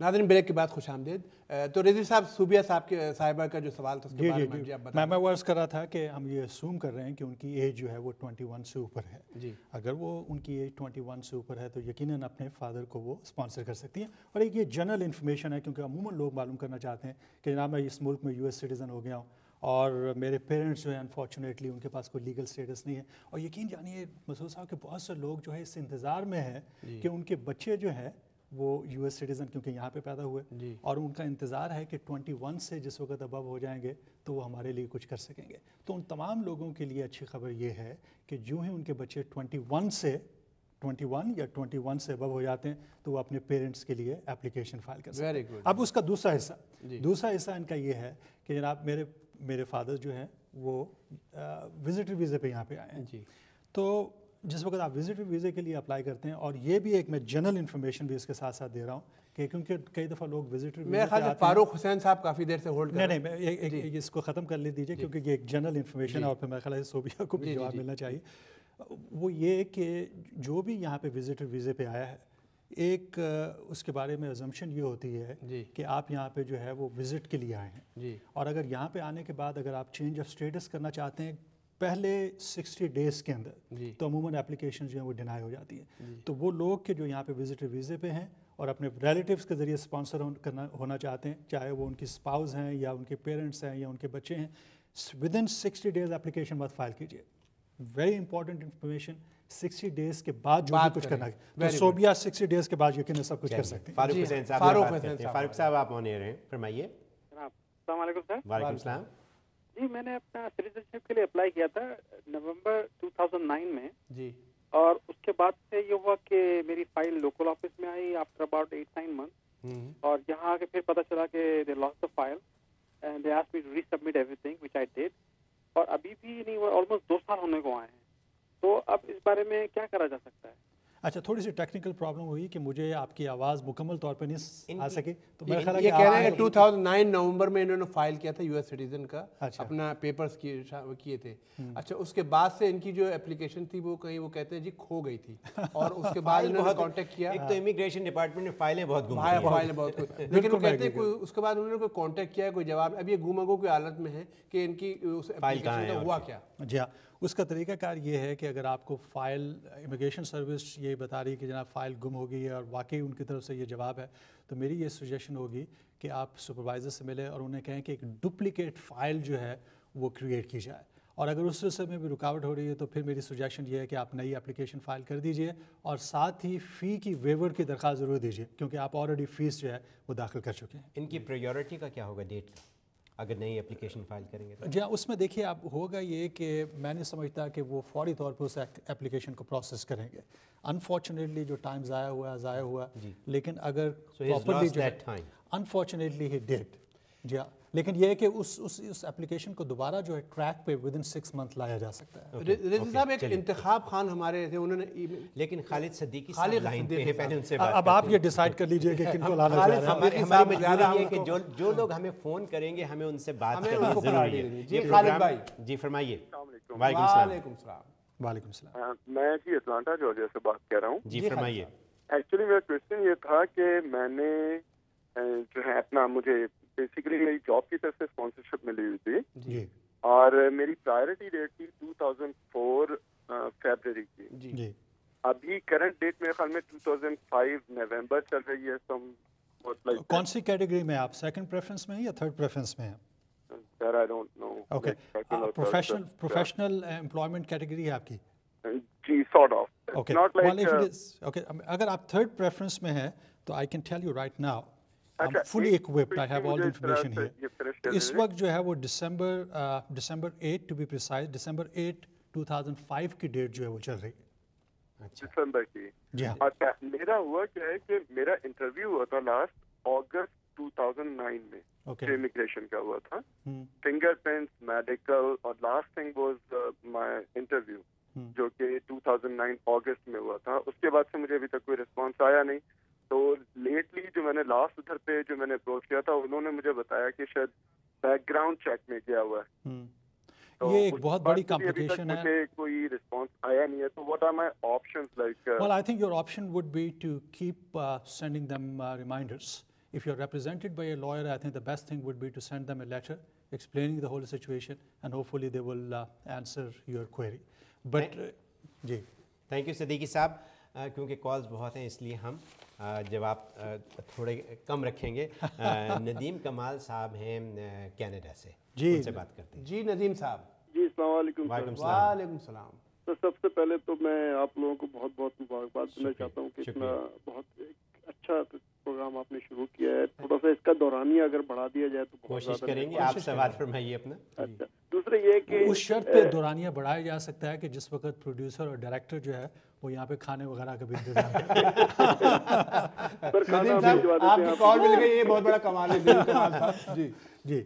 नाज़रीन ब्रेक के बाद खुश आमदीद। तो रज़ी साहब सूबिया साहिबा का जो सवाल था उसके बारे में जी आप बताएं। मैं वर्स कर रहा था कि हम ये असूम कर रहे हैं कि उनकी एज जो है वो 21 से ऊपर है जी। अगर वो उनकी एज 21 से ऊपर है तो यकीनन अपने फादर को वो स्पॉन्सर कर सकती हैं। और एक ये जनरल इन्फॉर्मेशन है क्योंकि अमूमन लोग मालूम करना चाहते हैं कि जनाब मैं इस मुल्क में US सिटीज़न हो गया हूँ और मेरे पेरेंट्स जो है अनफॉर्चुनेटली उनके पास कोई लीगल स्टेटस नहीं है। और यकीन जानिए मसूद साहब के बहुत से लोग जो है इस इंतज़ार में है कि उनके बच्चे जो है वो US सिटीज़न क्योंकि यहाँ पे पैदा हुए और उनका इंतज़ार है कि 21 से जिस वक्त अबव हो जाएंगे तो वो हमारे लिए कुछ कर सकेंगे। तो उन तमाम लोगों के लिए अच्छी खबर ये है कि जो ही उनके बच्चे 21 या 21 से अबव हो जाते हैं तो वो अपने पेरेंट्स के लिए एप्लीकेशन फाइल कर सकते हैं। अब उसका दूसरा हिस्सा इनका ये है कि जनाब मेरे फादर जो हैं वो विजिटर वीज़े पे यहाँ पे आए हैं जी। तो जिस वक्त आप विजिटर वीज़े के लिए अप्लाई करते हैं और ये भी एक मैं जनरल इन्फॉर्मेशन भी इसके साथ साथ दे रहा हूँ कि क्योंकि कई दफ़ा लोग विजिटर मेरे ख्याल से फारूक हुसैन साहब काफ़ी देर से होल्ड कर नहीं मैं इसको ख़त्म कर ले दीजिए क्योंकि ये एक जनरल इन्फॉर्मेशन है और फिर मेरे ख्याल है सोबिया को भी जवाब मिलना चाहिए। वो ये कि जो भी यहाँ पे विजिटर वीज़े पे आया है एक उसके बारे में अजम्पशन ये होती है कि आप यहाँ पे जो है वो विज़िट के लिए आए हैं और अगर यहाँ पे आने के बाद अगर आप चेंज ऑफ स्टेटस करना चाहते हैं पहले 60 डेज़ के अंदर तो अमूमन एप्लीकेशन जो है वो डिनाई हो जाती है। तो वो लोग के जो यहाँ पे विजिटर वीज़े पे हैं और अपने रिलेटिव्स के ज़रिए स्पॉन्सर होना चाहते हैं चाहे वो उनकी स्पाउस हैं या उनके पेरेंट्स हैं या उनके बच्चे हैं विदिन 60 डेज़ एप्लीकेशन मत फाइल कीजिए। वेरी इंपॉर्टेंट इन्फॉर्मेशन 60 डेज़ के बाद जो भी कुछ करना है तो सोबिया 60 डेज़ के बाद यकीन सब कुछ कर सकते हैं। फारूक साहब आप ऑन एयर हैं, फरमाइए। अस्सलाम वालेकुम सर। वालेकुम सलाम जी। मैंने अपना सिटीजनशिप के लिए अप्लाई किया था नवंबर 2009 में जी और उसके बाद से ये हुआ कि मेरी फाइल लोकल ऑफिस में आई आफ्टर अबाउट 8-9 मंथ और यहाँ आके फिर पता चला कि they lost the file and they asked me to resubmit everything which I did और अभी भी नहीं ऑलमोस्ट 2 साल होने को आए हैं। तो अब इस बारे में क्या करा जा सकता है? अच्छा थोड़ी सी टेक्निकल प्रॉब्लम हुई कि मुझे आपकी आवाज़ मुकम्मल तौर पे नहीं आ सकी तो मेरा ख्याल है ये कह रहे हैं कि 2009 नवंबर में इन्होंने फाइल किया था US सिटीजन का अपना पेपर्स किए थे। अच्छा उसके बाद से इनकी जो एप्लीकेशन थी वो कहीं वो कहते हैं जी खो गई थी और उसके बाद इन्होंने कांटेक्ट किया। एक तो इमिग्रेशन डिपार्टमेंट में फाइलें बहुत गुम लेकिन वो कहते हैं कोई उसके बाद उन्होंने कोई कांटेक्ट किया कोई जवाब अब ये गुमगो की हालत में है कि इनकी उस एप्लीकेशन का हुआ क्या। जी हाँ उसका तरीक़ाकार ये है कि अगर आपको फ़ाइल इमिग्रेशन सर्विस ये बता रही है कि जनाब फ़ाइल गुम हो गई है और वाकई उनकी तरफ से ये जवाब है तो मेरी ये सजेशन होगी कि आप सुपरवाइज़र से मिले और उन्हें कहें कि एक डुप्लिकेट फ़ाइल जो है वो क्रिएट की जाए और अगर उस सिलसिले में भी रुकावट हो रही है तो फिर मेरी सजेशन ये है कि आप नई एप्लीकेशन फ़ाइल कर दीजिए और साथ ही फ़ी की वेवर की दरख्वास्त ज़रूर दीजिए क्योंकि आप ऑलरेडी फ़ीस जो है वो दाखिल कर चुके हैं। इनकी प्रायोरिटी का क्या होगा डेट का अगर नई एप्लीकेशन फाइल करेंगे तो? जी उसमें देखिए आप होगा ये कि मैं नहीं समझता कि वो फौरी तौर पर उस एप्लीकेशन को प्रोसेस करेंगे। अनफॉर्चुनेटली जो टाइम ज़ाया हुआ लेकिन अगर प्रॉपर्ली जो है अनफॉर्चुनेटली ही डिड जी हाँ लेकिन ये है कि उस एप्लीकेशन को दोबारा जो है ट्रैक पे विदिन 6 मंथ लाया जा सकता है। रज़ी साहब एक इंतखाब खान हमारे थे उन्होंने लेकिन खालिद सिद्दीकी लाइन पे है पहले उनसे अब आप ये डिसाइड कर लीजिए कि किनको लाना चाह रहे हैं। हमारी मजबूरी है कि जो लोग हमें फ़ोन करेंगे हमें उनसे बात करनी ज़रूरी है। जी खालिद भाई जी फरमाइए। वालेकुम सलाम। मैं जी अटलांटा जॉर्जिया से बात कर रहा हूँ। जी फरमाइए। एक्चुअली मेरा क्वेश्चन ये था कि मैंने जो है अपना मुझे बेसिकली मेरी जॉब की तरफ से स्पॉन्सरशिप मिली हुई थी जी और मेरी प्रायोरिटी डेट थी 2004 फरवरी की जी अभी करंट डेट मेरे ख्याल में 2005 नवंबर चल रही है। कौन सी कैटेगरी में आप सेकंड प्रेफरेंस में हैं या थर्ड प्रेफरेंस में हैं? Sir I don't know. Okay professional employment category है आपकी? जी सॉर्ट ऑफ ओके ओके अगर आप थर्ड प्रेफरेंस में हैं तो I can tell you right now I'm fully equipped. I have all the information here. तो इस वक्त जो है वो December 8 to be precise, December 8, 2005 की डेट जो है वो चल रही है। दिसंबर की जी हाँ। अच्छा मेरा हुआ क्या है कि मेरा इंटरव्यू हुआ था लास्ट अगस्त 2009 में इमिग्रेशन का हुआ था फिंगरप्रिंट्स मेडिकल और last thing was my interview जो कि 2009 अगस्त में हुआ था। उसके बाद से मुझे अभी तक कोई रिस्पांस आया नहीं। तो लेटली जो मैंने लास्ट उधर पे जो मैंने अप्रोच किया था उन्होंने मुझे बताया कि शायद बैकग्राउंड चेक में किया हुआ है। तो ये एक बहुत बड़ी कॉम्प्लिकेशन है। मुझे कोई रिस्पांस आया नहीं है तो what are my options like? Well, I think your option would be to keep sending them reminders. if you're represented by a lawyer, I think the best thing would be to send them a letter explaining the whole situation, and hopefully they will answer your query. But جی thank you Siddiqui صاحب. کیونکہ calls بہت ہیں اس لیے ہم جواب تھوڑے کم رکھیں گے. ندیم کمال صاحب ہیں کینیڈا سے, جی ان سے بات کرتے ہیں. جی ندیم صاحب. جی السلام علیکم. وعلیکم السلام. تو سب سے پہلے تو میں آپ لوگوں کو بہت بہت مبارکباد دینا چاہتا ہوں کہ اتنا بہت اچھا پروگرام آپ نے شروع کیا ہے. تھوڑا سا اس کا دورانیہ اگر بڑھا دیا جائے تو کوشش کریں گے. آپ سوال فرمائیے اپنا. اچھا, دوسرا یہ کہ اس شرط پہ دورانیہ بڑھایا جا سکتا ہے کہ جس وقت پروڈیوسر اور ڈائریکٹر جو ہے وہ یہاں پہ کھانے وغیرہ کا بھی انتظام کرے. آپ کی کال مل گئی, یہ بہت بڑا کمال ہے. جی جی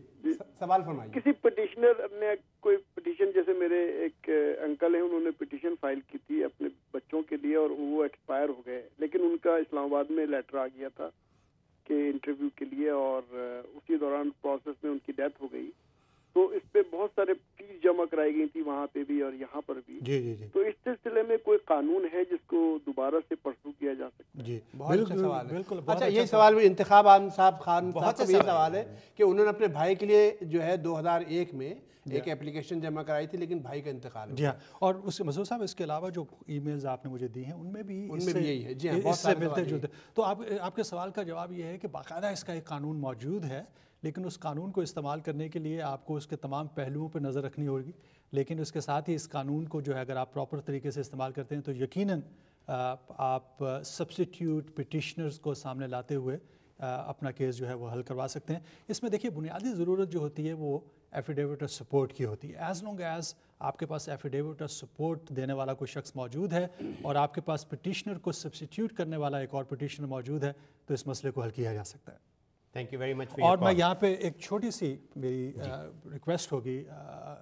سوال فرمائیے. کسی پٹیشنر نے کوئی پٹیشن, جیسے میرے ایک انکل ہیں, انہوں نے پٹیشن فائل کی تھی اپنے بچوں کے لیے اور وہ ایکسپائر ہو گئے, لیکن ان کا اسلام آباد میں لیٹر آ گیا تھا کہ انٹرویو کے لیے, اور اسی دوران پروسیس میں ان کی ڈیتھ ہو گئی. تو اس پہ بہت سارے فیس جمع کرائی گئی تھی وہاں پہ بھی اور یہاں پر بھی. جی جی جی. تو اس سلسلے میں کوئی قانون ہے جس کو دوبارہ سے پرسو کیا جا سکتا ہے؟ جی بہت اچھا سوال ہے. بالکل. اچھا یہ سوال بھی انتخاب عام صاحب خان صاحب کا یہ سوال ہے کہ انہوں نے اپنے بھائی کے لیے جو ہے 2001 میں ایک اپلیکیشن جمع کرائی تھی, لیکن بھائی کا انتقال ہو. جی ہاں, اور اس مسعود صاحب اس کے علاوہ جو ای میلز آپ نے مجھے دی ہیں ان میں بھی یہی ہے. جی ہاں, اس سے ملتے جلتے. تو آپ کے سوال کا جواب یہ ہے کہ باقاعدہ اس کا ایک قانون موجود ہے, لیکن اس قانون کو استعمال کرنے کے لیے آپ کو اس کے تمام پہلوؤں پہ نظر رکھنی ہوگی. لیکن اس کے ساتھ ہی اس قانون کو جو ہے اگر آپ پراپر طریقے سے استعمال کرتے ہیں تو یقیناً آپ سبسٹیوٹ پٹیشنرز کو سامنے لاتے ہوئے اپنا کیس جو ہے وہ حل کروا سکتے ہیں. اس میں دیکھیے بنیادی ضرورت جو ہوتی ہے وہ ایفیڈیوٹ آف سپورٹ کی ہوتی ہے. ایز لانگ ایز آپ کے پاس ایفیڈیوٹ آف سپورٹ دینے والا کوئی شخص موجود ہے اور آپ کے پاس پٹیشنر کو سبسٹیوٹ کرنے والا ایک اور پٹیشنر موجود ہے تو اس مسئلے کو حل کیا جا سکتا ہے. Thank you very much. اور میں یہاں پہ ایک چھوٹی سی میری ریکویسٹ ہوگی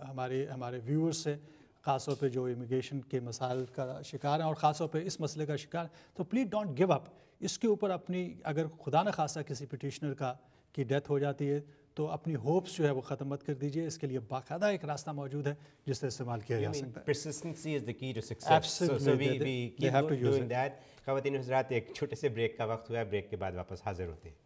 ہمارے ویورز سے, خاص طور پہ جو امیگریشن کے مسائل کا شکار ہیں اور خاص طور پہ اس مسئلے کا شکار, تو پلیز ڈونٹ گیو اپ. اس کے اوپر اپنی, اگر خدا نخواستہ کسی پٹیشنر کی ڈیتھ ہو جاتی ہے تو اپنی ہوپس جو ہے وہ ختم مت کر دیجیے. اس کے لیے باقاعدہ ایک راستہ موجود ہے جس سے استعمال کیا جا سکتا ہے. Persistency is the key to success. So we keep doing that. خواتین و حضرات, ایک چھوٹے سے بریک کا وقت ہوا ہے, بریک کے بعد واپس حاضر ہوتے ہیں.